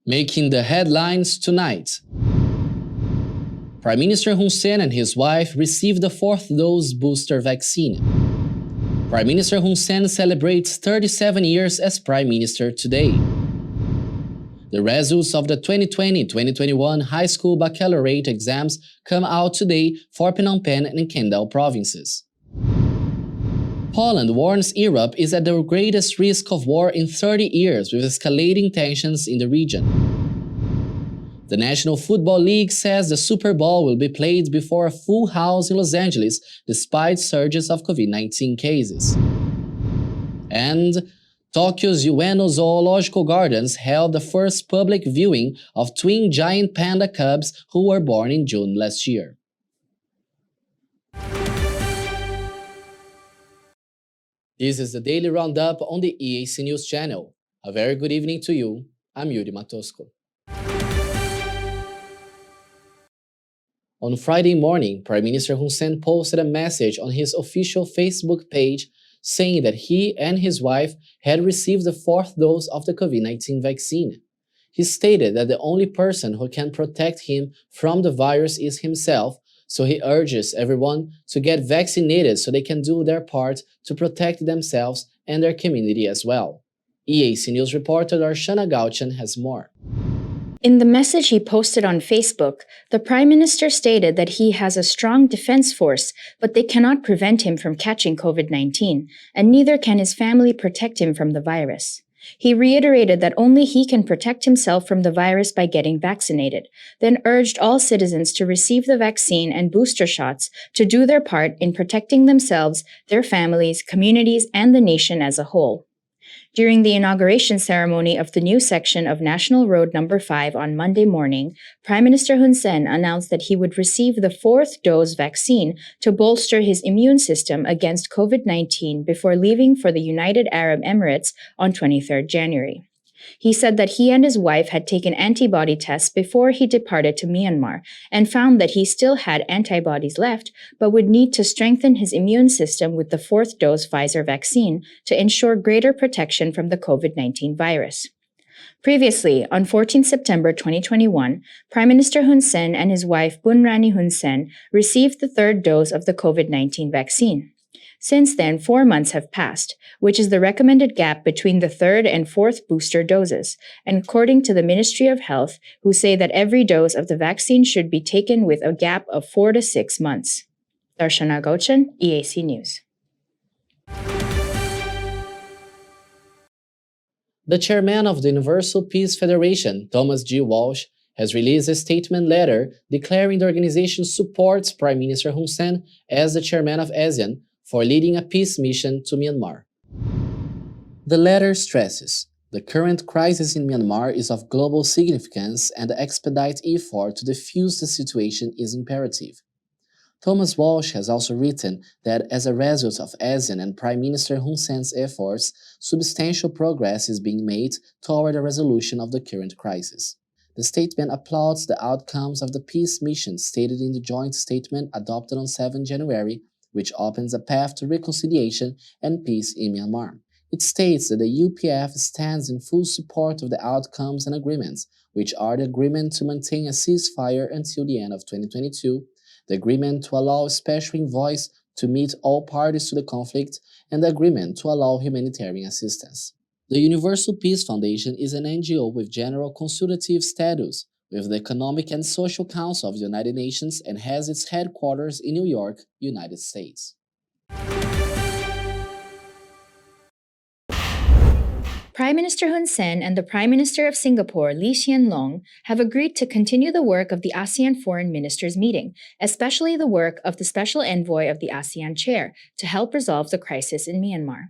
Making the headlines tonight. Prime Minister Hun Sen and his wife received the fourth dose booster vaccine. Prime Minister Hun Sen celebrates 37 years as Prime Minister today. The results of the 2020-2021 high school baccalaureate exams come out today for Phnom Penh and Kendal provinces. Poland warns Europe is at the greatest risk of war in 30 years with escalating tensions in the region. The National Football League says the Super Bowl will be played before a full house in Los Angeles despite surges of COVID-19 cases. And Tokyo's Ueno Zoological Gardens held the first public viewing of twin giant panda cubs who were born in June last year. This is the Daily Roundup on the EAC News Channel. A very good evening to you. I'm Yuri Matosco. On Friday morning, Prime Minister Hun Sen posted a message on his official Facebook page saying that he and his wife had received the fourth dose of the COVID-19 vaccine. He stated that the only person who can protect him from the virus is himself, so he urges everyone to get vaccinated so they can do their part to protect themselves and their community as well. EAC News reporter Darshana Gauchan has more. In the message he posted on Facebook, the Prime Minister stated that he has a strong defense force, but they cannot prevent him from catching COVID-19, and neither can his family protect him from the virus. He reiterated that only he can protect himself from the virus by getting vaccinated, then urged all citizens to receive the vaccine and booster shots to do their part in protecting themselves, their families, communities, and the nation as a whole. During the inauguration ceremony of the new section of National Road No. 5 on Monday morning, Prime Minister Hun Sen announced that he would receive the fourth dose vaccine to bolster his immune system against COVID-19 before leaving for the United Arab Emirates on 23 January. He said that he and his wife had taken antibody tests before he departed to Myanmar and found that he still had antibodies left but would need to strengthen his immune system with the fourth dose Pfizer vaccine to ensure greater protection from the COVID-19 virus. Previously, on 14 September 2021, Prime Minister Hun Sen and his wife Bunrani Hun Sen received the third dose of the COVID-19 vaccine. Since then, 4 months have passed, which is the recommended gap between the third and fourth booster doses, and according to the Ministry of Health, who say that every dose of the vaccine should be taken with a gap of 4 to 6 months. Darshana Gauchan, EAC News. The chairman of the Universal Peace Federation, Thomas G. Walsh, has released a statement letter declaring the organization supports Prime Minister Hun Sen as the chairman of ASEAN for leading a peace mission to Myanmar. The letter stresses, the current crisis in Myanmar is of global significance and the expedite effort to defuse the situation is imperative. Thomas Walsh has also written that as a result of ASEAN and Prime Minister Hun Sen's efforts, substantial progress is being made toward a resolution of the current crisis. The statement applauds the outcomes of the peace mission stated in the joint statement adopted on 7 January, which opens a path to reconciliation and peace in Myanmar. It states that the UPF stands in full support of the outcomes and agreements, which are the agreement to maintain a ceasefire until the end of 2022, the agreement to allow special envoys to meet all parties to the conflict, and the agreement to allow humanitarian assistance. The Universal Peace Foundation is an NGO with general consultative status with the Economic and Social Council of the United Nations and has its headquarters in New York, United States. Prime Minister Hun Sen and the Prime Minister of Singapore, Lee Hsien Loong, have agreed to continue the work of the ASEAN Foreign Ministers meeting, especially the work of the Special Envoy of the ASEAN Chair, to help resolve the crisis in Myanmar.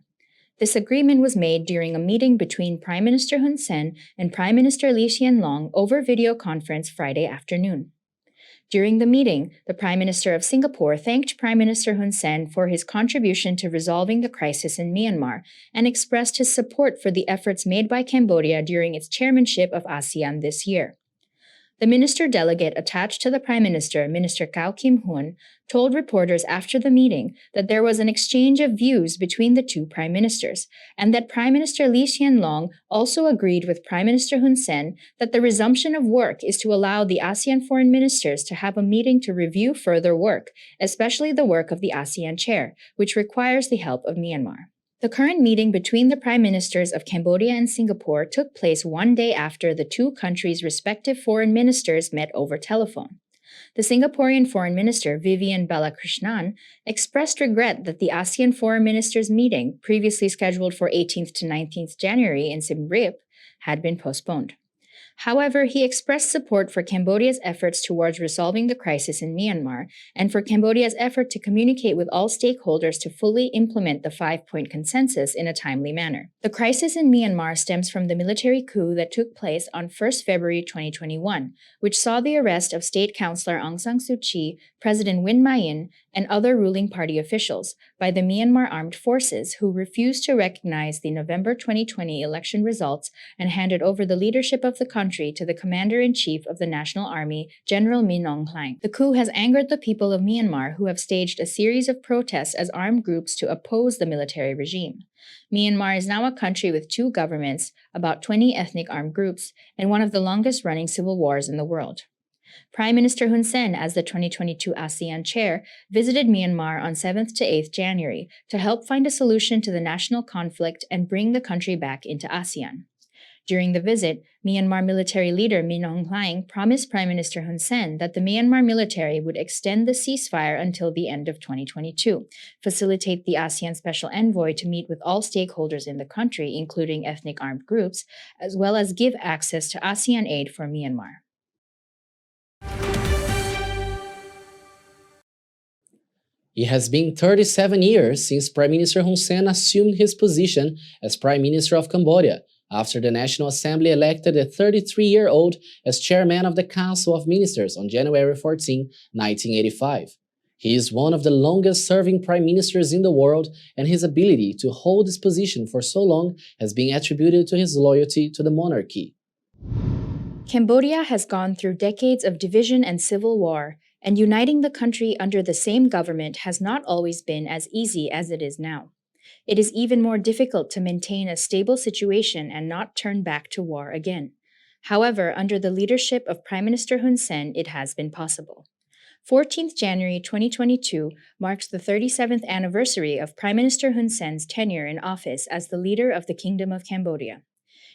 This agreement was made during a meeting between Prime Minister Hun Sen and Prime Minister Lee Hsien Loong over video conference Friday afternoon. During the meeting, the Prime Minister of Singapore thanked Prime Minister Hun Sen for his contribution to resolving the crisis in Myanmar and expressed his support for the efforts made by Cambodia during its chairmanship of ASEAN this year. The minister delegate attached to the Prime Minister, Minister Kao Kim Hoon, told reporters after the meeting that there was an exchange of views between the two prime ministers, and that Prime Minister Lee Hsien Loong also agreed with Prime Minister Hun Sen that the resumption of work is to allow the ASEAN foreign ministers to have a meeting to review further work, especially the work of the ASEAN chair, which requires the help of Myanmar. The current meeting between the prime ministers of Cambodia and Singapore took place one day after the two countries' respective foreign ministers met over telephone. The Singaporean Foreign Minister Vivian Balakrishnan expressed regret that the ASEAN Foreign Ministers meeting, previously scheduled for 18th to 19th January in Siem Reap, had been postponed. However, he expressed support for Cambodia's efforts towards resolving the crisis in Myanmar and for Cambodia's effort to communicate with all stakeholders to fully implement the 5-point consensus in a timely manner. The crisis in Myanmar stems from the military coup that took place on 1st February 2021, which saw the arrest of State Councillor Aung San Suu Kyi, President Win Myint, and other ruling party officials by the Myanmar Armed Forces, who refused to recognize the November 2020 election results and handed over the leadership of the country to the Commander-in-Chief of the National Army, General Min Aung Hlaing. The coup has angered the people of Myanmar, who have staged a series of protests as armed groups to oppose the military regime. Myanmar is now a country with two governments, about 20 ethnic armed groups, and one of the longest-running civil wars in the world. Prime Minister Hun Sen, as the 2022 ASEAN chair, visited Myanmar on 7th to 8th January to help find a solution to the national conflict and bring the country back into ASEAN. During the visit, Myanmar military leader Min Aung Hlaing promised Prime Minister Hun Sen that the Myanmar military would extend the ceasefire until the end of 2022, facilitate the ASEAN Special Envoy to meet with all stakeholders in the country, including ethnic armed groups, as well as give access to ASEAN aid for Myanmar. It has been 37 years since Prime Minister Hun Sen assumed his position as Prime Minister of Cambodia, after the National Assembly elected a 33-year-old as chairman of the Council of Ministers on January 14, 1985. He is one of the longest-serving prime ministers in the world, and his ability to hold this position for so long has been attributed to his loyalty to the monarchy. Cambodia has gone through decades of division and civil war, and uniting the country under the same government has not always been as easy as it is now. It is even more difficult to maintain a stable situation and not turn back to war again. However, under the leadership of Prime Minister Hun Sen, it has been possible. 14th January 2022 marks the 37th anniversary of Prime Minister Hun Sen's tenure in office as the leader of the Kingdom of Cambodia.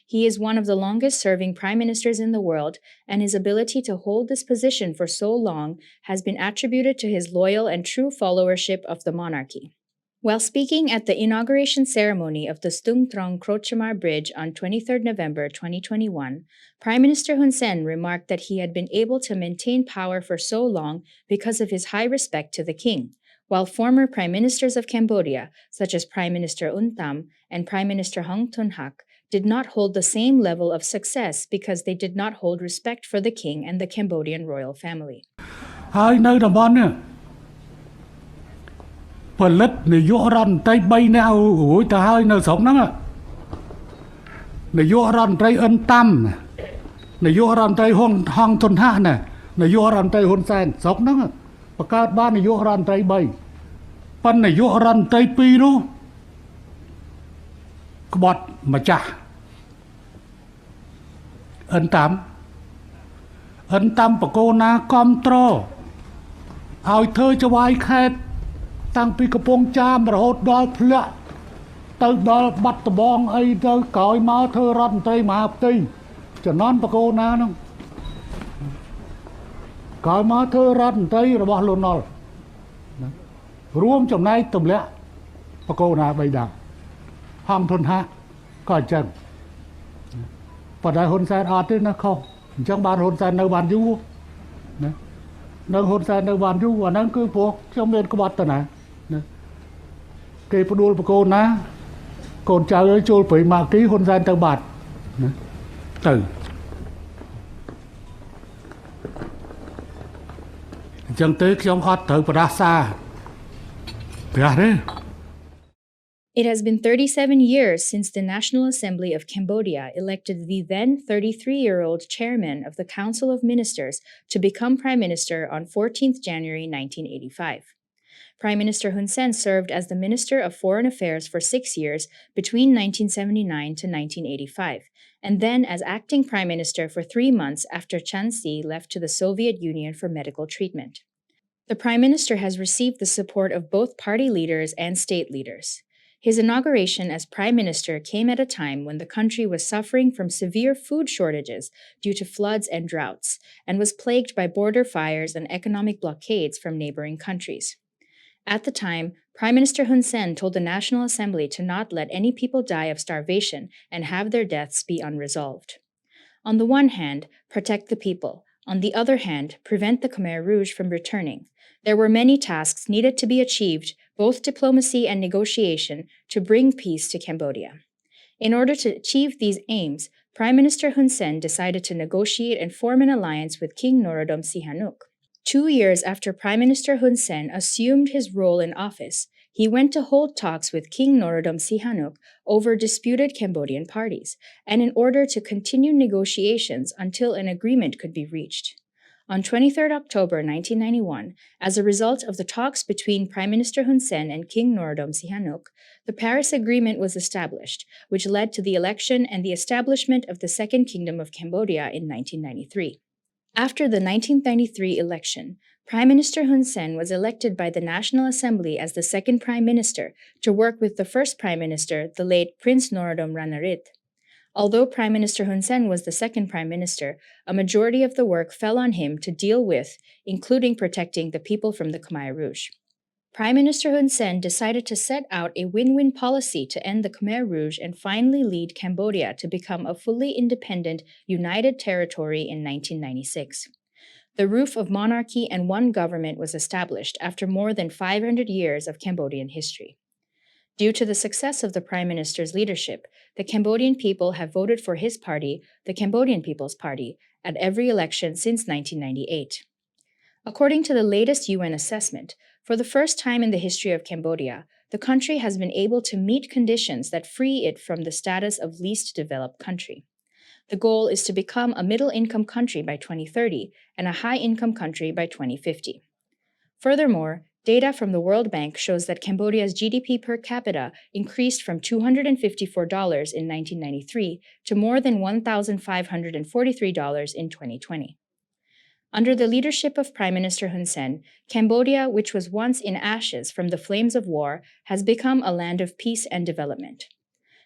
He is one of the longest-serving prime ministers in the world, and his ability to hold this position for so long has been attributed to his loyal and true followership of the monarchy. While speaking at the inauguration ceremony of the Stung Trong Krochamar Bridge on 23 November 2021, Prime Minister Hun Sen remarked that he had been able to maintain power for so long because of his high respect to the king, while former prime ministers of Cambodia, such as Prime Minister Un Tam and Prime Minister Hung Thun Hak, did not hold the same level of success because they did not hold respect for the king and the Cambodian royal family. Hai nơi đồng bọn nè, phần lít này vô rần tay bay nào ủi ta hai nơi sống đó à, này vô rần tay ân tâm, này vô rần tay hong thôn hạ nè, này vô rần tay hôn sen sống đó à, và các bạn này vô rần tay bay, phần này vô rần tay pi luôn, cái bọt mà chả. Ấn tâm và cô na com tro ao thơ cho vai khét tăng pi cặp bông cha mà hốt đo phλạ tới đó bắt tờ bong ấy tới cõi má thơ răn tây mà học tây cho non và cô na nó cõi má thơ răn tây rồi bỏ luôn nó rùm trong này tùm lẽ và cô na bây đằng hong thôn hạ coi chân và đại hôn sen ọt nó không chẳng bàn hôn sen đâu bàn du nâng hôn sen đâu bàn du và nâng cứ buộc trong miền có bát tờ này cái phụ đuôi của cô ná còn cha ơi trôi phải mà ký hôn sen tờ bát từ chẳng tới trong hót tới và ra xa đấy It has been 37 years since the National Assembly of Cambodia elected the then 33-year-old chairman of the Council of Ministers to become Prime Minister on 14th January 1985. Prime Minister Hun Sen served as the Minister of Foreign Affairs for 6 years between 1979 to 1985, and then as acting Prime Minister for 3 months after Chan Si left to the Soviet Union for medical treatment. The Prime Minister has received the support of both party leaders and state leaders. His inauguration as Prime Minister came at a time when the country was suffering from severe food shortages due to floods and droughts, and was plagued by border fires and economic blockades from neighboring countries. At the time, Prime Minister Hun Sen told the National Assembly to not let any people die of starvation and have their deaths be unresolved. On the one hand, protect the people. On the other hand, prevent the Khmer Rouge from returning. There were many tasks needed to be achieved, both diplomacy and negotiation, to bring peace to Cambodia. In order to achieve these aims, Prime Minister Hun Sen decided to negotiate and form an alliance with King Norodom Sihanouk. 2 years after Prime Minister Hun Sen assumed his role in office, he went to hold talks with King Norodom Sihanouk over disputed Cambodian parties, and in order to continue negotiations until an agreement could be reached. On 23 October 1991, as a result of the talks between Prime Minister Hun Sen and King Norodom Sihanouk, the Paris Agreement was established, which led to the election and the establishment of the Second Kingdom of Cambodia in 1993. After the 1993 election, Prime Minister Hun Sen was elected by the National Assembly as the second Prime Minister to work with the first Prime Minister, the late Prince Norodom Ranariddh. Although Prime Minister Hun Sen was the second Prime Minister, a majority of the work fell on him to deal with, including protecting the people from the Khmer Rouge. Prime Minister Hun Sen decided to set out a win-win policy to end the Khmer Rouge and finally lead Cambodia to become a fully independent, united territory in 1996. The roof of monarchy and one government was established after more than 500 years of Cambodian history. Due to the success of the Prime Minister's leadership, the Cambodian people have voted for his party, the Cambodian People's Party, at every election since 1998. According to the latest UN assessment, for the first time in the history of Cambodia, the country has been able to meet conditions that free it from the status of least developed country. The goal is to become a middle-income country by 2030 and a high-income country by 2050. Furthermore, data from the World Bank shows that Cambodia's GDP per capita increased from $254 in 1993 to more than $1,543 in 2020. Under the leadership of Prime Minister Hun Sen, Cambodia, which was once in ashes from the flames of war, has become a land of peace and development.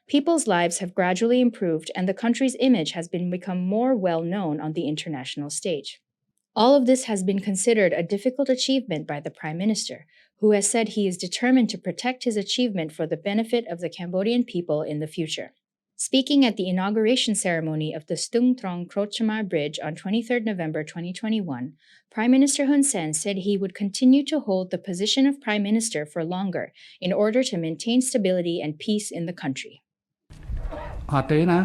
People's lives have gradually improved, and the country's image has become more well-known on the international stage. All of this has been considered a difficult achievement by the Prime Minister, who has said he is determined to protect his achievement for the benefit of the Cambodian people in the future. Speaking at the inauguration ceremony of the Stung Trong Krotchamar Bridge on 23 November 2021, Prime Minister Hun Sen said he would continue to hold the position of Prime Minister for longer in order to maintain stability and peace in the country. អត់ទេណា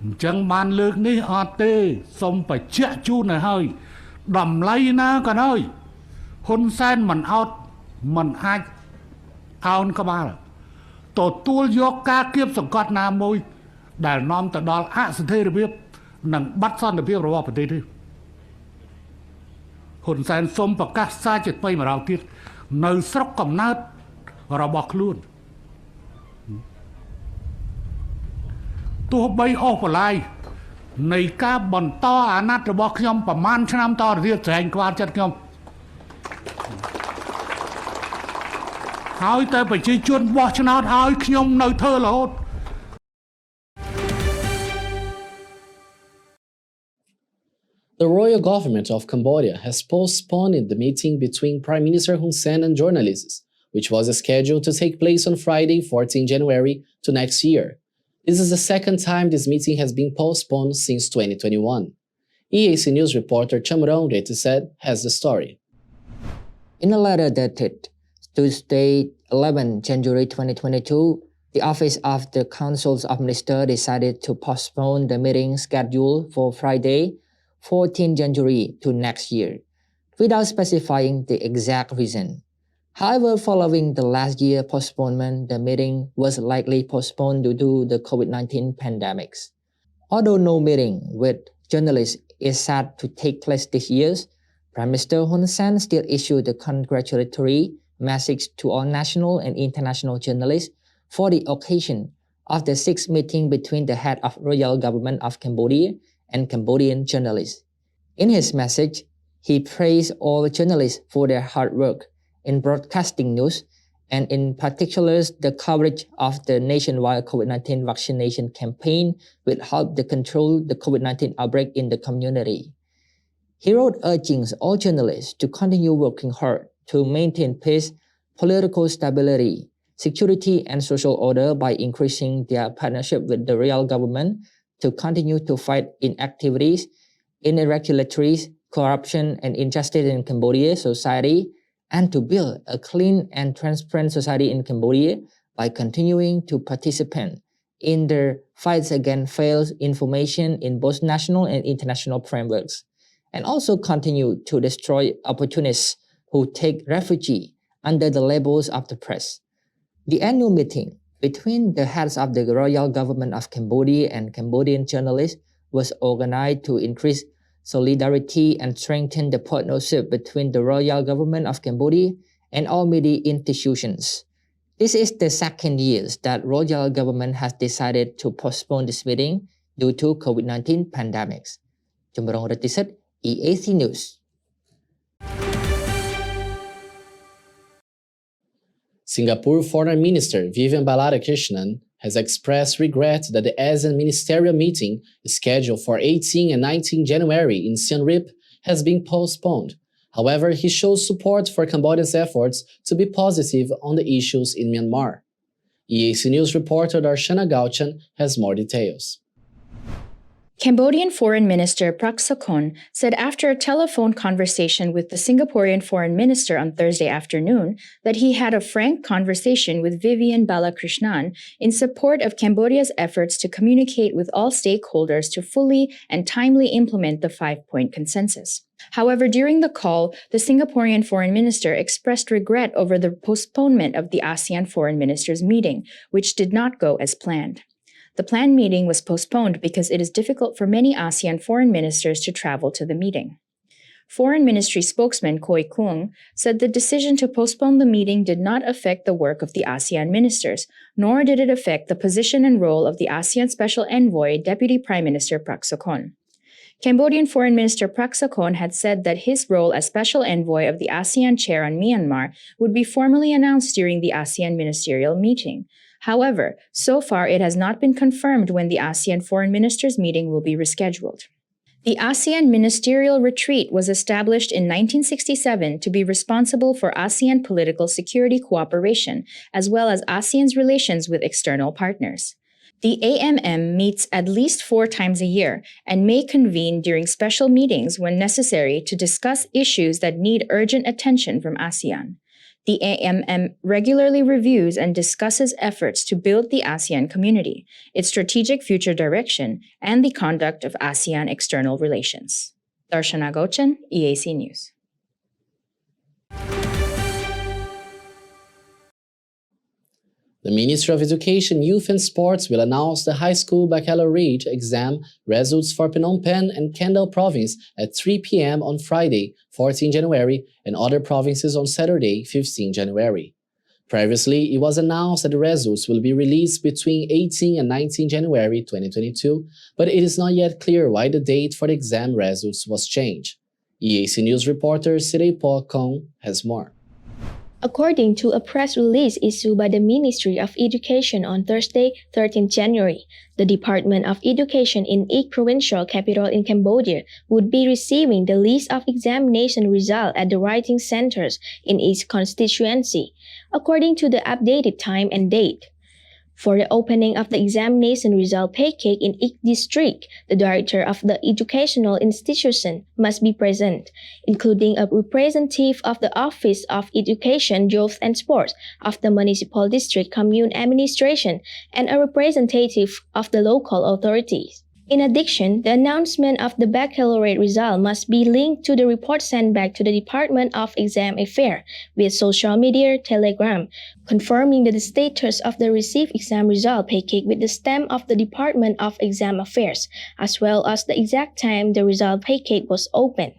អញ្ចឹងបានលើកនេះអត់ទេសូមបញ្ជាក់ជូនឲ្យហើយតម្លៃណាក៏ដោយហ៊ុនសែនមិនអត់មិនអាចអោនក្បាលទទួលយកការគៀបសង្កត់ណាមួយដែលនាំទៅដល់អស្ថិរភាពនិងបាត់សន្តិភាពរបស់ប្រទេសនេះហ៊ុនសែនសូមប្រកាសសារជាថ្មីម្ដងទៀតនៅស្រុកកំណើតរបស់ខ្លួនទោះបីអស់បលាយនៃការបន្តអាណត្តិរបស់ខ្ញុំប្រមាណឆ្នាំតទៅទៀតស្រែងខ្វល់ចិត្តខ្ញុំហើយតែប្រជាជនបោះឆ្នោតឲ្យខ្ញុំនៅធ្វើរហូត The royal government of Cambodia has postponed the meeting between Prime Minister Hun Sen and journalists, which was scheduled to take place on Friday, 14 January to next year. This is the second time this meeting has been postponed since 2021. EAC News reporter Chamrong Retiset has the story. In a letter dated Tuesday, 11 January 2022, the Office of the Councils of Ministers decided to postpone the meeting scheduled for Friday, 14 January to next year, without specifying the exact reason. However, following the last year postponement, the meeting was likely postponed due to the COVID-19 pandemics. Although no meeting with journalists is set to take place this year, Prime Minister Hun Sen still issued a congratulatory message to all national and international journalists for the occasion of the sixth meeting between the head of Royal Government of Cambodia and Cambodian journalists. In his message, he praised all journalists for their hard work in broadcasting news, and in particular the coverage of the nationwide COVID-19 vaccination campaign which helped to control the COVID-19 outbreak in the community. He wrote urging all journalists to continue working hard to maintain peace, political stability, security, and social order by increasing their partnership with the real government to continue to fight inactivities, irregularities, corruption, and injustice in Cambodia society, and to build a clean and transparent society in Cambodia by continuing to participate in the fights against false information in both national and international frameworks, and also continue to destroy opportunists who take refuge under the labels of the press. The annual meeting between the heads of the Royal Government of Cambodia and Cambodian journalists was organized to increase solidarity and strengthen the partnership between the Royal Government of Cambodia and all media institutions. This is the second year that Royal Government has decided to postpone this meeting due to COVID-19 pandemics. Jumbrong Retiset, EAC News. Singapore Foreign Minister Vivian Baladakrishnan has expressed regret that the ASEAN ministerial meeting scheduled for 18 and 19 January in Siem Reap has been postponed. However, he shows support for Cambodia's efforts to be positive on the issues in Myanmar. EAC News reporter Darshana Gauchan has more details. Cambodian Foreign Minister Prak Sokhonn said after a telephone conversation with the Singaporean Foreign Minister on Thursday afternoon that he had a frank conversation with Vivian Balakrishnan in support of Cambodia's efforts to communicate with all stakeholders to fully and timely implement the 5-point consensus. However, during the call, the Singaporean Foreign Minister expressed regret over the postponement of the ASEAN Foreign Ministers meeting, which did not go as planned. The planned meeting was postponed because it is difficult for many ASEAN foreign ministers to travel to the meeting. Foreign Ministry spokesman Khoi Kuang said the decision to postpone the meeting did not affect the work of the ASEAN ministers, nor did it affect the position and role of the ASEAN Special Envoy, Deputy Prime Minister Prak Sokhonn. Cambodian Foreign Minister Prak Sokhonn had said that his role as Special Envoy of the ASEAN Chair on Myanmar would be formally announced during the ASEAN ministerial meeting. However, so far it has not been confirmed when the ASEAN Foreign Ministers meeting will be rescheduled. The ASEAN Ministerial Retreat was established in 1967 to be responsible for ASEAN political security cooperation, as well as ASEAN's relations with external partners. The AMM meets at least 4 times a year and may convene during special meetings when necessary to discuss issues that need urgent attention from ASEAN. The AMM regularly reviews and discusses efforts to build the ASEAN community, its strategic future direction, and the conduct of ASEAN external relations. Darshana Gauchan, EAC News. The Ministry of Education, Youth and Sports will announce the high school baccalaureate exam results for Phnom Penh and Kendal province at 3 p.m. on Friday, 14 January, and other provinces on Saturday, 15 January. Previously, it was announced that the results will be released between 18 and 19 January 2022, but it is not yet clear why the date for the exam results was changed. EAC News reporter Sirepo Kong has more. According to a press release issued by the Ministry of Education on Thursday, 13 January, the Department of Education in each provincial capital in Cambodia would be receiving the list of examination results at the writing centers in each constituency, according to the updated time and date. For the opening of the examination result package in each district, the director of the educational institution must be present, including a representative of the Office of Education, Youth and Sports of the Municipal District Commune Administration and a representative of the local authorities. In addition, the announcement of the baccalaureate result must be linked to the report sent back to the Department of Exam Affairs via social media Telegram, confirming the status of the received exam result package with the stamp of the Department of Exam Affairs, as well as the exact time the result package was opened.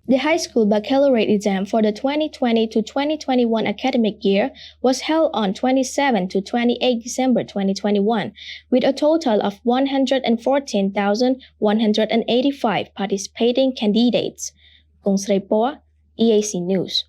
The high school baccalaureate exam for the 2020 to 2021 academic year was held on 27 to 28 December 2021, with a total of 114,185 participating candidates. Kong Srepoa, EAC News.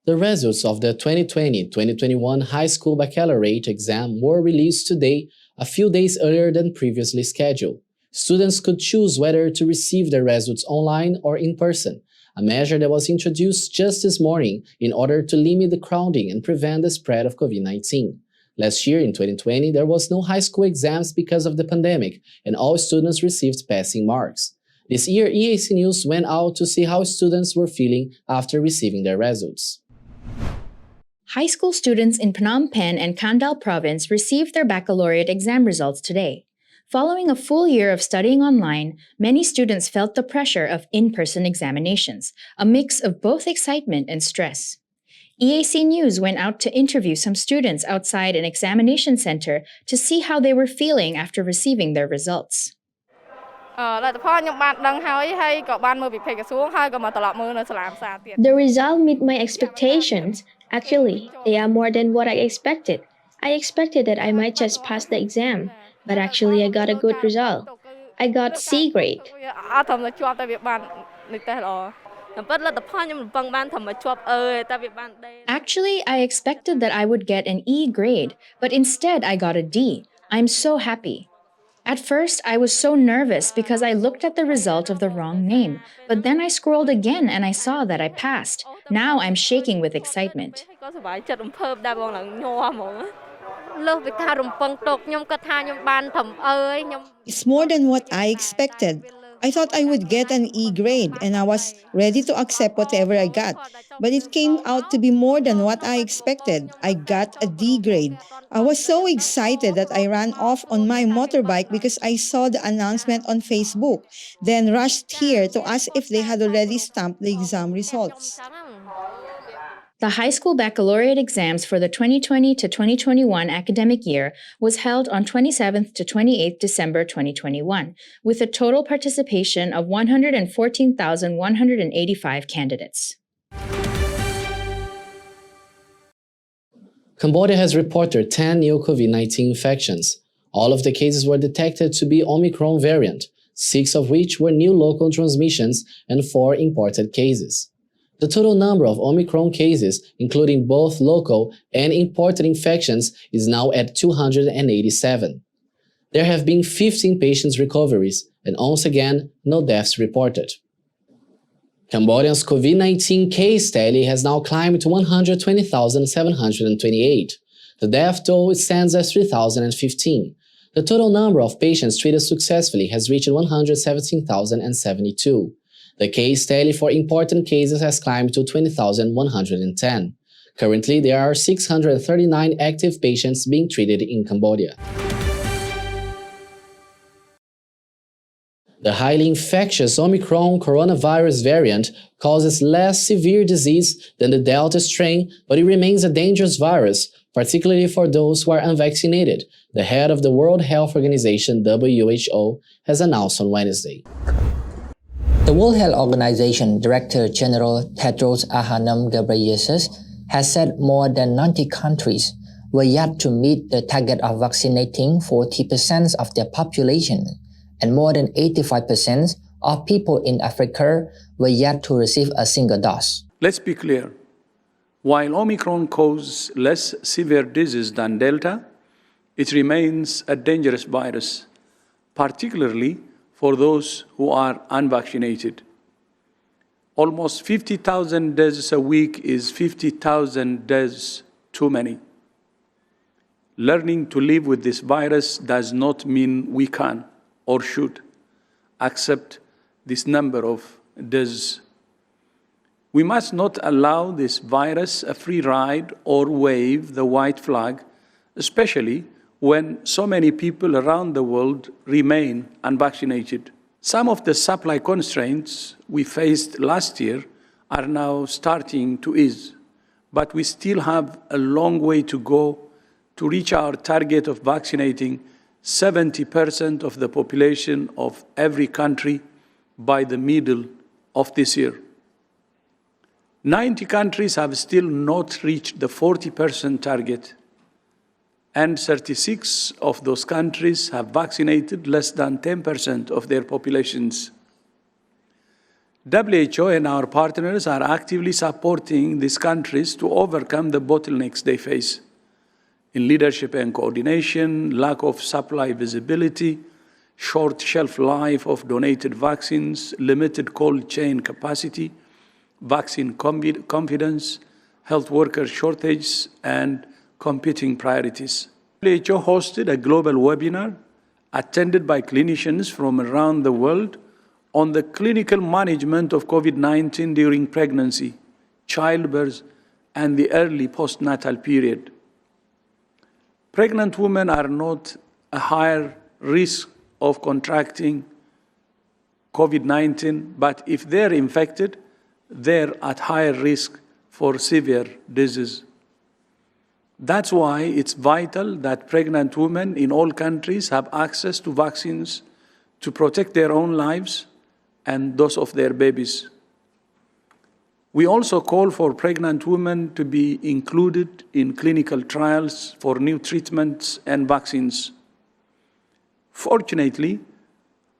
The results of the 2020-2021 high school baccalaureate exam were released today, a few days earlier than previously scheduled. Students could choose whether to receive their results online or in person, a measure that was introduced just this morning in order to limit the crowding and prevent the spread of COVID-19. Last year, in 2020, there was no high school exams because of the pandemic, and all students received passing marks. This year, EAC News went out to see how students were feeling after receiving their results. High school students in Phnom Penh and Kandal province received their baccalaureate exam results today. Following a full year of studying online, many students felt the pressure of in-person examinations, a mix of both excitement and stress. EAC News went out to interview some students outside an examination center to see how they were feeling after receiving their results. The result met my expectations. Actually, they are more than what I expected. I expected that I might just pass the exam, but actually I got a good result. I got C grade. Actually, I expected that I would get an E grade, but instead I got a D. I'm so happy. At first, I was so nervous because I looked at the result of the wrong name, but then I scrolled again and I saw that I passed. Now I'm shaking with excitement. It's more than what I expected. I thought I would get an E grade and I was ready to accept whatever I got. But it came out to be more than what I expected. I got a D grade. I was so excited that I ran off on my motorbike because I saw the announcement on Facebook, then rushed here to ask if they had already stamped the exam results. The high school baccalaureate exams for the 2020 to 2021 academic year was held on 27th to 28th December 2021, with a total participation of 114,185 candidates. Cambodia has reported 10 new COVID-19 infections. All of the cases were detected to be Omicron variant, 6 of which were new local transmissions and 4 imported cases. The total number of Omicron cases, including both local and imported infections, is now at 287. There have been 15 patients' recoveries, and once again, no deaths reported. Cambodia's COVID-19 case tally has now climbed to 120,728. The death toll stands at 3,015. The total number of patients treated successfully has reached 117,072. The case tally for important cases has climbed to 20,110. Currently, there are 639 active patients being treated in Cambodia. The highly infectious Omicron coronavirus variant causes less severe disease than the Delta strain, but it remains a dangerous virus, particularly for those who are unvaccinated, the head of the World Health Organization (WHO) has announced on Wednesday. The World Health Organization Director General Tedros Adhanom Ghebreyesus has said more than 90 countries were yet to meet the target of vaccinating 40% of their population, and more than 85% of people in Africa were yet to receive a single dose. Let's be clear. While Omicron causes less severe disease than Delta, it remains a dangerous virus, particularly for those who are unvaccinated. Almost 50,000 deaths a week is 50,000 deaths too many. Learning to live with this virus does not mean we can or should accept this number of deaths. We must not allow this virus a free ride or wave the white flag, especially when so many people around the world remain unvaccinated. Some of the supply constraints we faced last year are now starting to ease, but we still have a long way to go to reach our target of vaccinating 70% of the population of every country by the middle of this year. 90 countries have still not reached the 40% target, and 36 of those countries have vaccinated less than 10% of their populations. WHO and our partners are actively supporting these countries to overcome the bottlenecks they face in leadership and coordination, lack of supply visibility, short shelf life of donated vaccines, limited cold chain capacity, vaccine confidence, health worker shortages, and competing priorities. WHO hosted a global webinar attended by clinicians from around the world on the clinical management of COVID-19 during pregnancy, childbirth, and the early postnatal period. Pregnant women are not at higher risk of contracting COVID-19, but if they're infected, they're at higher risk for severe disease. That's why it's vital that pregnant women in all countries have access to vaccines to protect their own lives and those of their babies. We also call for pregnant women to be included in clinical trials for new treatments and vaccines. Fortunately,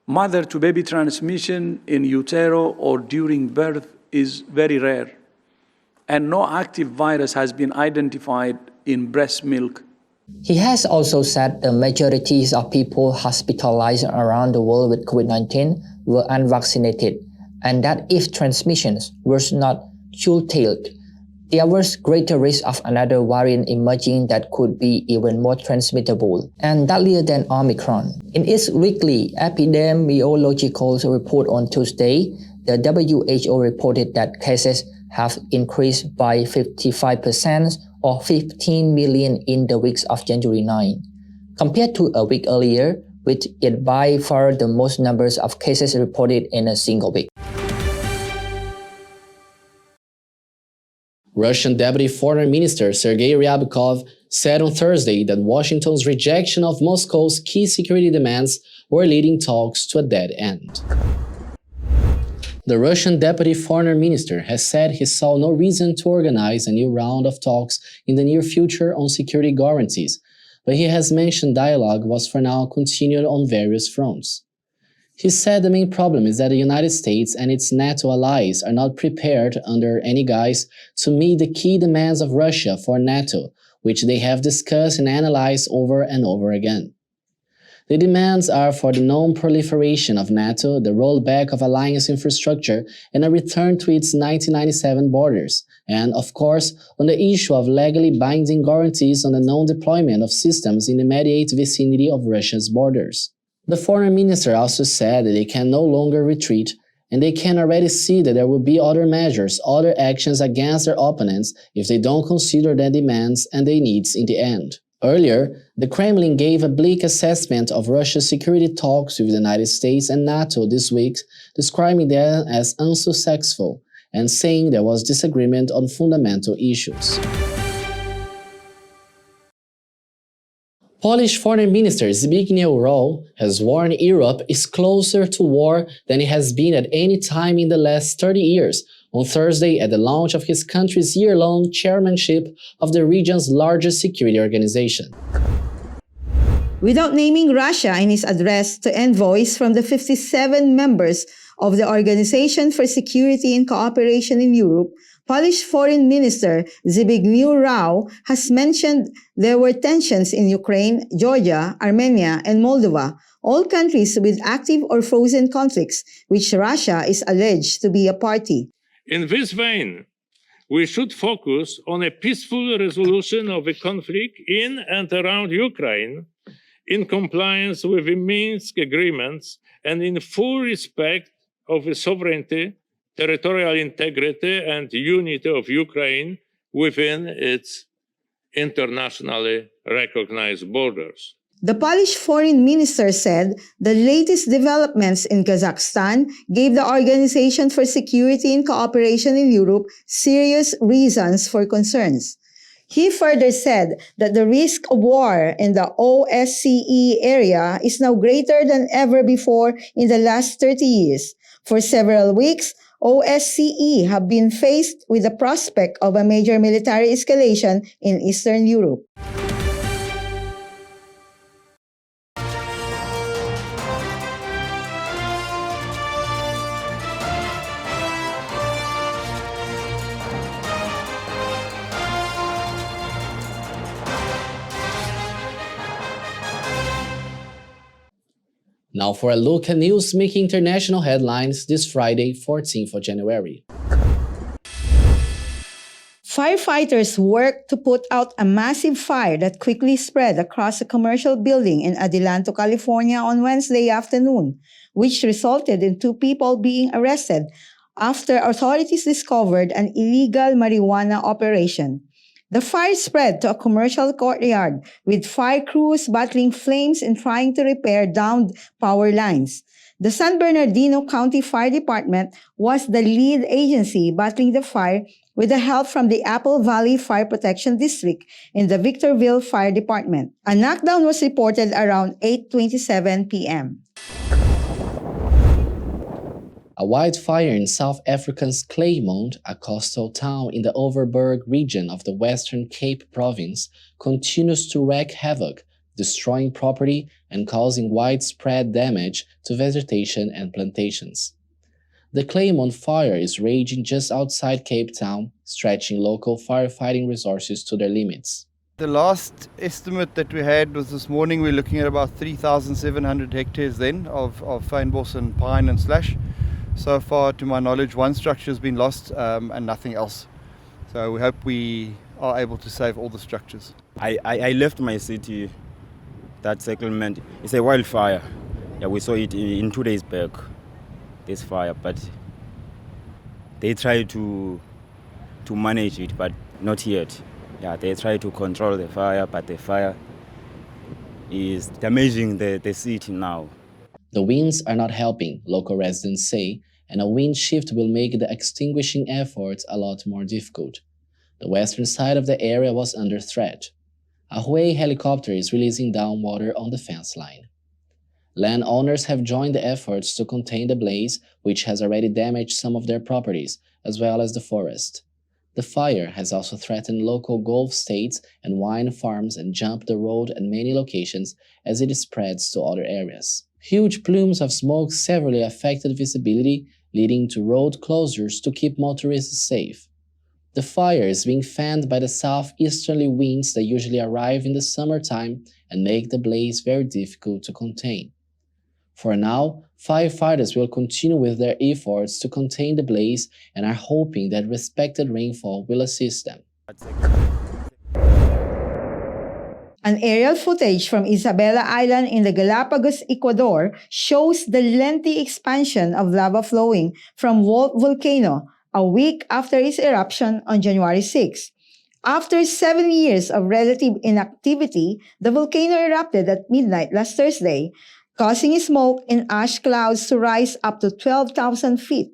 mother-to-baby transmission in utero or during birth is very rare, and no active virus has been identified in breast milk. He has also said the majority of people hospitalized around the world with COVID-19 were unvaccinated, and that if transmissions were not curtailed, there was greater risk of another variant emerging that could be even more transmittable and deadlier than Omicron. In its weekly epidemiological report on Tuesday, the WHO reported that cases have increased by 55% or 15 million in the weeks of January 9, compared to a week earlier, which is by far the most numbers of cases reported in a single week. Russian Deputy Foreign Minister Sergei Ryabkov said on Thursday that Washington's rejection of Moscow's key security demands were leading talks to a dead end. The Russian Deputy Foreign Minister has said he saw no reason to organize a new round of talks in the near future on security guarantees, but he has mentioned dialogue was for now continued on various fronts. He said the main problem is that the United States and its NATO allies are not prepared under any guise to meet the key demands of Russia for NATO, which they have discussed and analyzed over and over again. The demands are for the non-proliferation of NATO, the rollback of alliance infrastructure, and a return to its 1997 borders, and, of course, on the issue of legally binding guarantees on the non-deployment of systems in the immediate vicinity of Russia's borders. The foreign minister also said that they can no longer retreat, and they can already see that there will be other measures, other actions against their opponents if they don't consider their demands and their needs in the end. Earlier, the Kremlin gave a bleak assessment of Russia's security talks with the United States and NATO this week, describing them as unsuccessful and saying there was disagreement on fundamental issues. Polish Foreign Minister Zbigniew Rau has warned Europe is closer to war than it has been at any time in the last 30 years, on Thursday at the launch of his country's year-long chairmanship of the region's largest security organization. Without naming Russia in his address to envoys from the 57 members of the Organization for Security and Cooperation in Europe, Polish Foreign Minister Zbigniew Rau has mentioned there were tensions in Ukraine, Georgia, Armenia, and Moldova, all countries with active or frozen conflicts, which Russia is alleged to be a party. In this vein, we should focus on a peaceful resolution of the conflict in and around Ukraine, in compliance with the Minsk agreements and in full respect of the sovereignty, territorial integrity and unity of Ukraine within its international recognized borders. The Polish foreign minister said the latest developments in Kazakhstan gave the Organization for Security and Cooperation in Europe serious reasons for concerns. He further said that the risk of war in the OSCE area is now greater than ever before in the last 30 years. For several weeks, OSCE have been faced with the prospect of a major military escalation in Eastern Europe. Now for a look at news making international headlines this Friday, 14th of January. Firefighters worked to put out a massive fire that quickly spread across a commercial building in Adelanto, California on Wednesday afternoon, which resulted in 2 people being arrested after authorities discovered an illegal marijuana operation. The fire spread to a commercial courtyard, with fire crews battling flames and trying to repair downed power lines. The San Bernardino County Fire Department was the lead agency battling the fire with the help from the Apple Valley Fire Protection District and the Victorville Fire Department. A knockdown was reported around 8:27 p.m. A wildfire in South Africa's Claremont, a coastal town in the Overberg region of the Western Cape province, continues to wreak havoc, destroying property and causing widespread damage to vegetation and plantations. The Claremont fire is raging just outside Cape Town, stretching local firefighting resources to their limits. The last estimate that we had was this morning. We're looking at about 3,700 hectares then of fynbos and pine and slash. So far, to my knowledge, 1 structure has been lost and nothing else. So we hope we are able to save all the structures. I left my city, that settlement. It's a wildfire. Yeah, we saw it in 2 days back, this fire. But they try to manage it, but not yet. Yeah, they try to control the fire, but the fire is damaging the city now. The winds are not helping, local residents say, and a wind shift will make the extinguishing efforts a lot more difficult. The western side of the area was under threat. A Huey helicopter is releasing down water on the fence line. Landowners have joined the efforts to contain the blaze, which has already damaged some of their properties, as well as the forest. The fire has also threatened local Gulf states and wine farms and jumped the road at many locations as it spreads to other areas. Huge plumes of smoke severely affected visibility, leading to road closures to keep motorists safe. The fire is being fanned by the southeasterly winds that usually arrive in the summertime and make the blaze very difficult to contain. For now, firefighters will continue with their efforts to contain the blaze and are hoping that respected rainfall will assist them. An aerial footage from Isabela Island in the Galapagos, Ecuador, shows the lengthy expansion of lava flowing from Wolf Volcano a week after its eruption on January 6. After 7 years of relative inactivity, the volcano erupted at midnight last Thursday, causing smoke and ash clouds to rise up to 12,000 feet.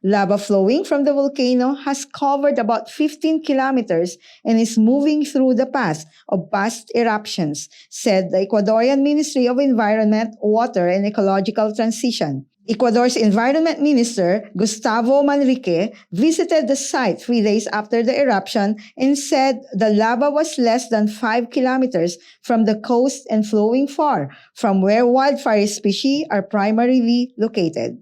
Lava flowing from the volcano has covered about 15 kilometers and is moving through the path of past eruptions, said the Ecuadorian Ministry of Environment, Water and Ecological Transition. Ecuador's Environment Minister, Gustavo Manrique, visited the site 3 days after the eruption and said the lava was less than 5 kilometers from the coast and flowing far from where wildfire species are primarily located.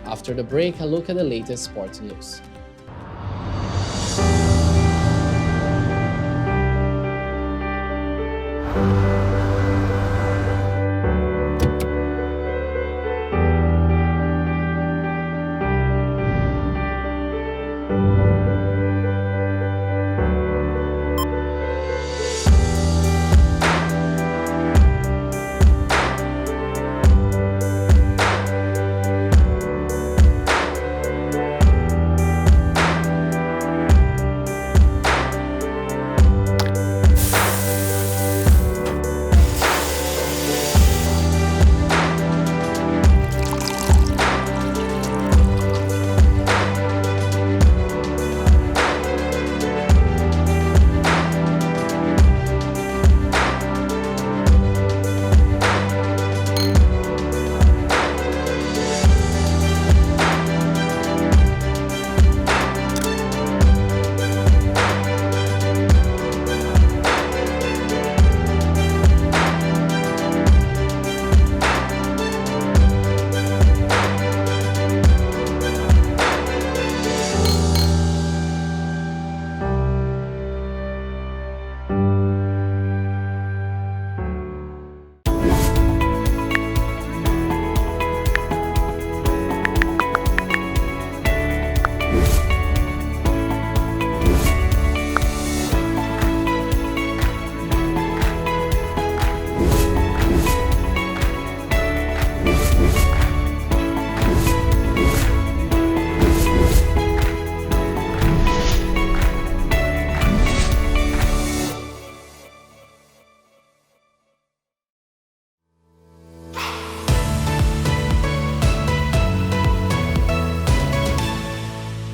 After the break, a look at the latest sports news.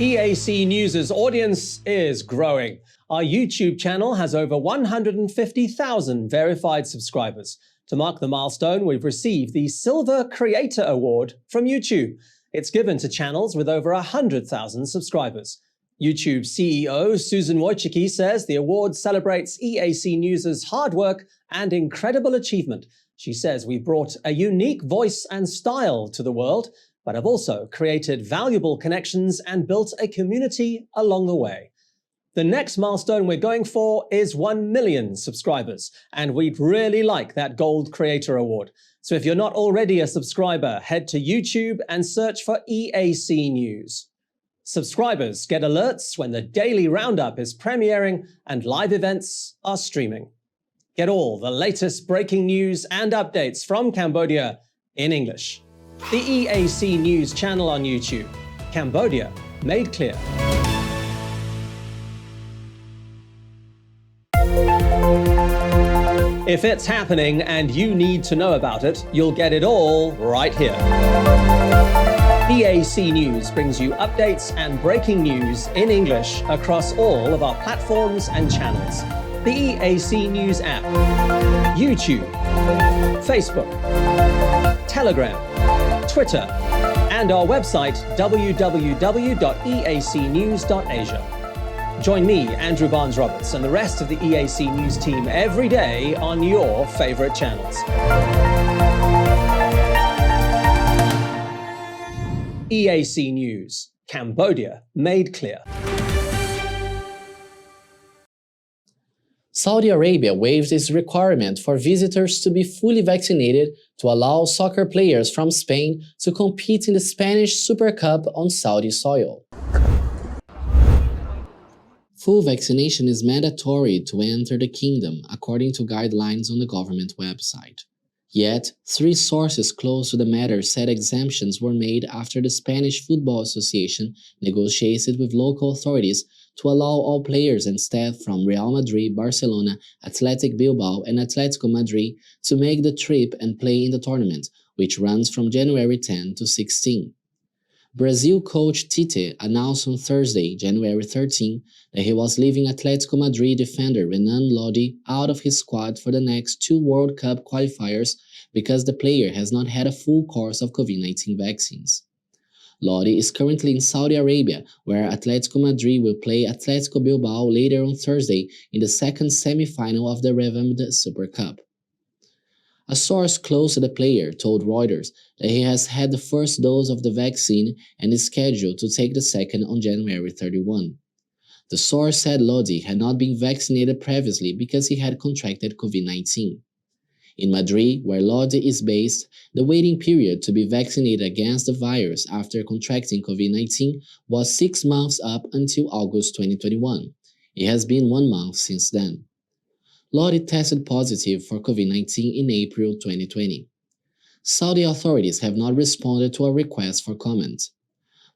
EAC News' audience is growing. Our YouTube channel has over 150,000 verified subscribers. To mark the milestone, we've received the Silver Creator Award from YouTube. It's given to channels with over 100,000 subscribers. YouTube CEO Susan Wojcicki says the award celebrates EAC News' hard work and incredible achievement. She says we brought a unique voice and style to the world, but have also created valuable connections and built a community along the way. The next milestone we're going for is 1 million subscribers, and we'd really like that Gold Creator Award. So if you're not already a subscriber, head to YouTube and search for EAC News. Subscribers get alerts when the daily Roundup is premiering and live events are streaming. Get all the latest breaking news and updates from Cambodia in English. The EAC News channel on YouTube. Cambodia made clear. If it's happening and you need to know about it, you'll get it all right here. EAC News brings you updates and breaking news in English across all of our platforms and channels. The EAC News app, YouTube, Facebook, Telegram, Twitter, and our website www.eacnews.asia. Join me, Andrew Barnes-Roberts, and the rest of the EAC News team every day on your favorite channels. EAC News, Cambodia made clear. Saudi Arabia waived its requirement for visitors to be fully vaccinated to allow soccer players from Spain to compete in the Spanish Super Cup on Saudi soil. Full vaccination is mandatory to enter the kingdom, according to guidelines on the government website. Yet, 3 sources close to the matter said exemptions were made after the Spanish Football Association negotiated with local authorities to allow all players and staff from Real Madrid, Barcelona, Athletic Bilbao, and Atletico Madrid to make the trip and play in the tournament, which runs from January 10 to 16. Brazil coach Tite announced on Thursday, January 13, that he was leaving Atletico Madrid defender Renan Lodi out of his squad for the next 2 World Cup qualifiers because the player has not had a full course of COVID-19 vaccines. Lodi is currently in Saudi Arabia, where Atletico Madrid will play Atletico Bilbao later on Thursday in the second semi-final of the revamped Super Cup. A source close to the player told Reuters that he has had the first dose of the vaccine and is scheduled to take the second on January 31. The source said Lodi had not been vaccinated previously because he had contracted COVID-19. In Madrid, where Lodi is based, the waiting period to be vaccinated against the virus after contracting COVID-19 was 6 months up until August 2021. It has been 1 month since then. Lodi tested positive for COVID-19 in April 2020. Saudi authorities have not responded to a request for comment.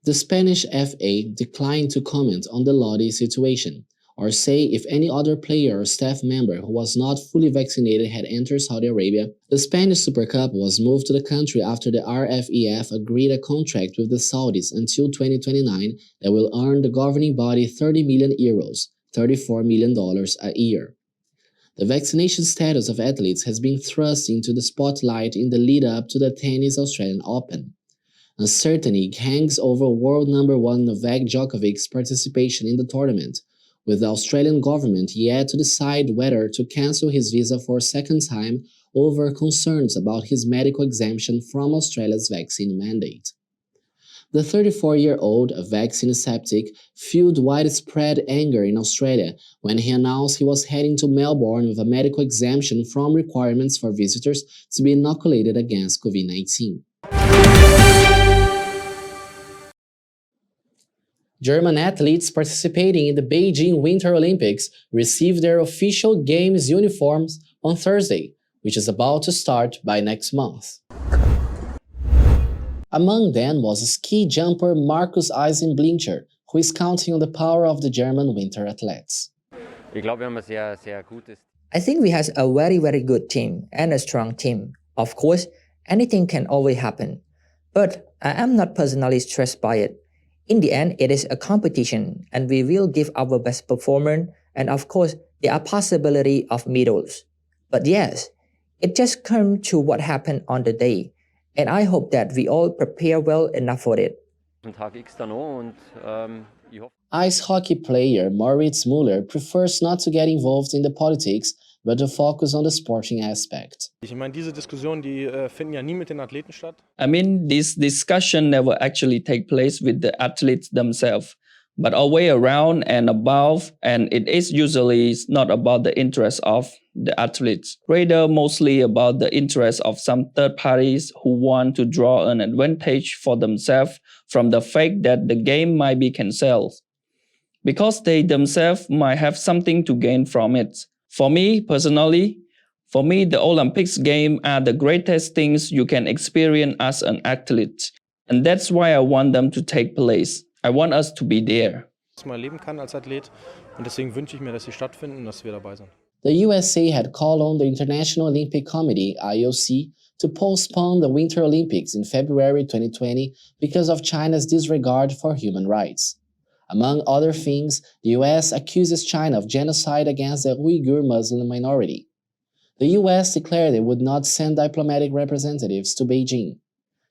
The Spanish FA declined to comment on the Lodi situation, or say if any other player or staff member who was not fully vaccinated had entered Saudi Arabia. The Spanish Super Cup was moved to the country after the RFEF agreed a contract with the Saudis until 2029 that will earn the governing body €30 million, $34 million a year. The vaccination status of athletes has been thrust into the spotlight in the lead-up to the Tennis Australian Open. Uncertainty hangs over world number 1 Novak Djokovic's participation in the tournament, with the Australian government yet to decide whether to cancel his visa for a second time over concerns about his medical exemption from Australia's vaccine mandate. The 34-year-old, a vaccine skeptic, fueled widespread anger in Australia when he announced he was heading to Melbourne with a medical exemption from requirements for visitors to be inoculated against COVID-19. German athletes participating in the Beijing Winter Olympics received their official Games uniforms on Thursday, which is about to start by next month. Among them was ski jumper Markus Eisenblincher, who is counting on the power of the German winter athletes. I think we have a very good team and a strong team. Of course, anything can always happen. But I am not personally stressed by it. In the end, it is a competition and we will give our best performance, and of course, there are possibility of medals. But yes, it just comes to what happened on the day, and I hope that we all prepare well enough for it. Ice hockey player Moritz Müller prefers not to get involved in the politics, but to focus on the sporting aspect. I mean, this discussion never actually take place with the athletes themselves, but all way around and above, and it is usually not about the interest of the athletes, rather mostly about the interest of some third parties who want to draw an advantage for themselves from the fact that the game might be cancelled, because they themselves might have something to gain from it. For me, personally, the Olympics Games are the greatest things you can experience as an athlete. And that's why I want them to take place. I want us to be there. The USA had called on the International Olympic Committee, IOC, to postpone the Winter Olympics in February 2020 because of China's disregard for human rights. Among other things, the US accuses China of genocide against the Uyghur Muslim minority. The US declared it would not send diplomatic representatives to Beijing.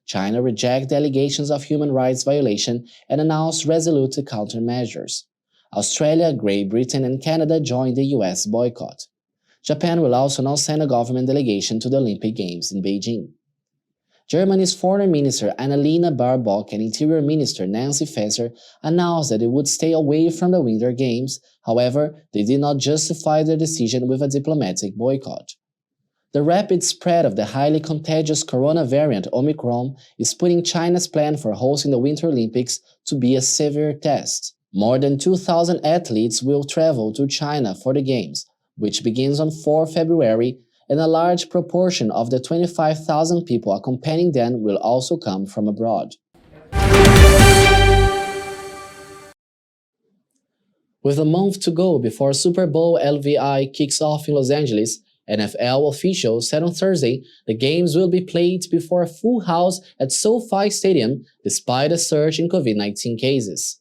China rejected allegations of human rights violation and announced resolute countermeasures. Australia, Great Britain, and Canada joined the US boycott. Japan will also now send a government delegation to the Olympic Games in Beijing. Germany's Foreign Minister Annalena Baerbock and Interior Minister Nancy Faeser announced that they would stay away from the Winter Games. However, they did not justify their decision with a diplomatic boycott. The rapid spread of the highly contagious corona variant Omicron is putting China's plan for hosting the Winter Olympics to be a severe test. More than 2,000 athletes will travel to China for the Games, which begins on 4 February, and a large proportion of the 25,000 people accompanying them will also come from abroad. With a month to go before Super Bowl LVI kicks off in Los Angeles, NFL officials said on Thursday the games will be played before a full house at SoFi Stadium despite a surge in COVID-19 cases.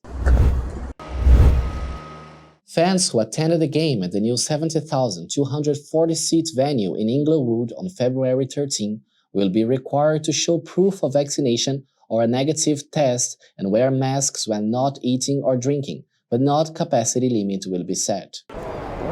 Fans who attended the game at the new 70,240-seat venue in Inglewood on February 13 will be required to show proof of vaccination or a negative test and wear masks when not eating or drinking, but no capacity limit will be set.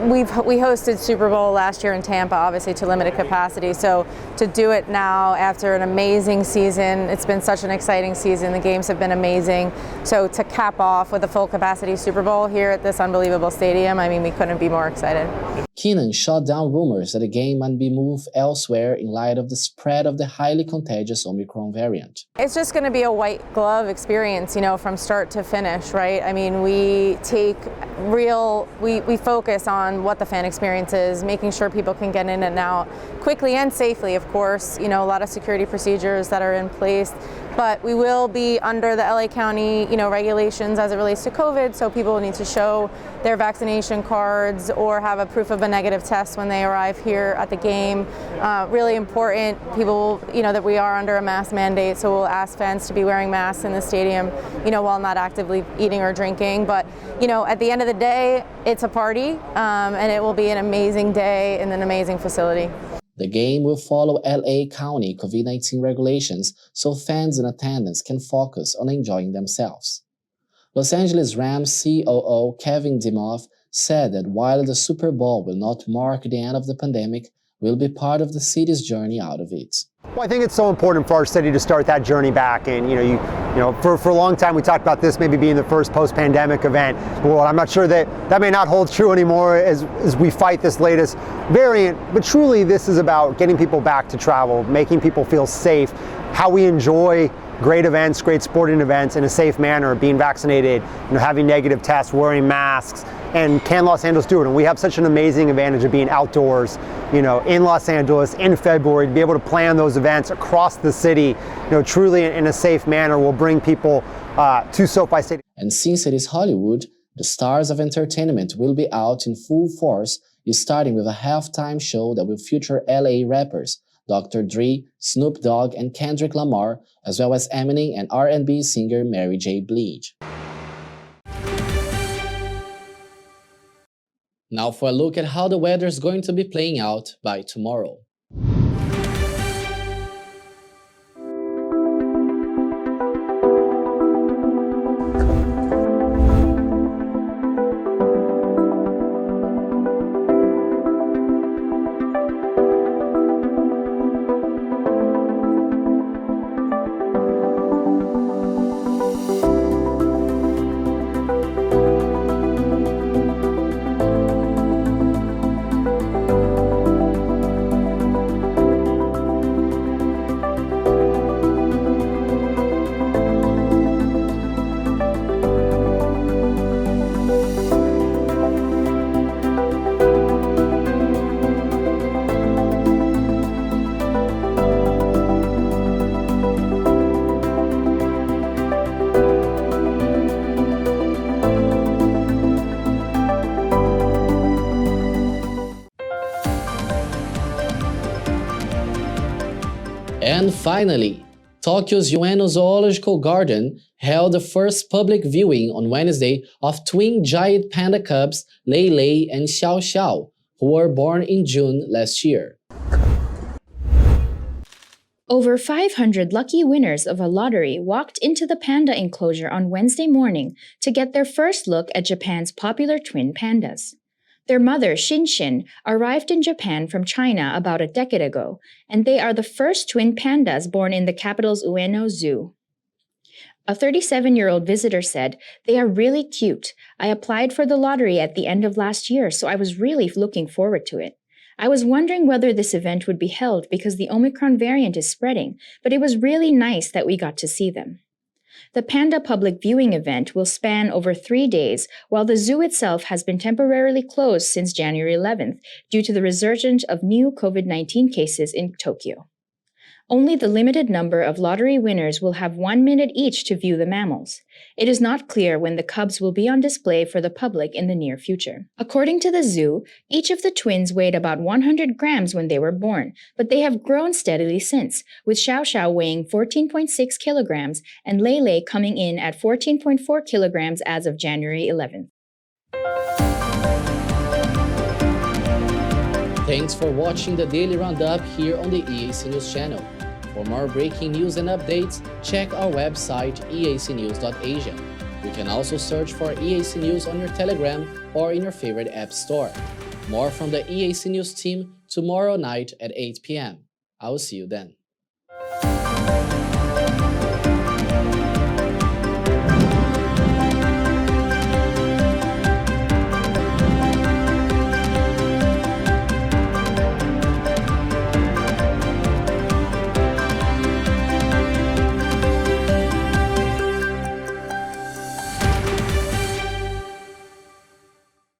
We hosted Super Bowl last year in Tampa, obviously to limited capacity, so to do it now after an amazing season, it's been such an exciting season, the games have been amazing, so to cap off with a full capacity Super Bowl here at this unbelievable stadium, I mean, we couldn't be more excited. Keenan shot down rumors that the game might be moved elsewhere in light of the spread of the highly contagious Omicron variant. It's just going to be a white glove experience, you know, from start to finish, right? I mean, we focus on what the fan experience is, making sure people can get in and out quickly and safely, of course, you know, a lot of security procedures that are in place, but we will be under the LA County, you know, regulations as it relates to COVID, so people need to show their vaccination cards or have a proof of a negative test when they arrive here at the game. Really important, people, you know, that we are under a mask mandate, so we'll ask fans to be wearing masks in the stadium, you know, while not actively eating or drinking, but, you know, at the end of the day, it's a party, and it will be an amazing day in an amazing facility. The game will follow LA County COVID-19 regulations so fans in attendance can focus on enjoying themselves. Los Angeles Rams COO Kevin Demoff said that while the Super Bowl will not mark the end of the pandemic, will be part of the city's journey out of it. Well, I think it's so important for our city to start that journey back. And for a long time we talked about this maybe being the first post-pandemic event. Well, I'm not sure that may not hold true anymore as we fight this latest variant. But truly, this is about getting people back to travel, making people feel safe, how we enjoy great events, great sporting events in a safe manner, being vaccinated, having negative tests, wearing masks. And can Los Angeles do it? And we have such an amazing advantage of being outdoors, in Los Angeles in February, to be able to plan those events across the city, truly in a safe manner will bring people to SoFi Stadium. And since it is Hollywood, the stars of entertainment will be out in full force, starting with a halftime show that will feature LA rappers Dr. Dre, Snoop Dogg, and Kendrick Lamar, as well as Eminem and R&B singer Mary J. Blige. Now for a look at how the weather is going to be playing out by tomorrow. And finally, Tokyo's Ueno Zoological Garden held the first public viewing on Wednesday of twin giant panda cubs Lei Lei and Xiao Xiao, who were born in June last year. Over 500 lucky winners of a lottery walked into the panda enclosure on Wednesday morning to get their first look at Japan's popular twin pandas. Their mother, Shinshin, arrived in Japan from China about a decade ago, and they are the first twin pandas born in the capital's Ueno Zoo. A 37-year-old visitor said, "They are really cute. I applied for the lottery at the end of last year, so I was really looking forward to it. I was wondering whether this event would be held because the Omicron variant is spreading, but it was really nice that we got to see them." The panda public viewing event will span over 3 days, while the zoo itself has been temporarily closed since January 11th due to the resurgence of new COVID-19 cases in Tokyo. Only the limited number of lottery winners will have 1 minute each to view the mammals. It is not clear when the cubs will be on display for the public in the near future. According to the zoo, each of the twins weighed about 100 grams when they were born, but they have grown steadily since, with Xiao Xiao weighing 14.6 kilograms and Lei Lei coming in at 14.4 kilograms as of January 11th. Thanks for watching the Daily Roundup here on the EAC News channel. For more breaking news and updates, check our website eacnews.asia. You can also search for EAC News on your Telegram or in your favorite app store. More from the EAC News team tomorrow night at 8 p.m. I will see you then.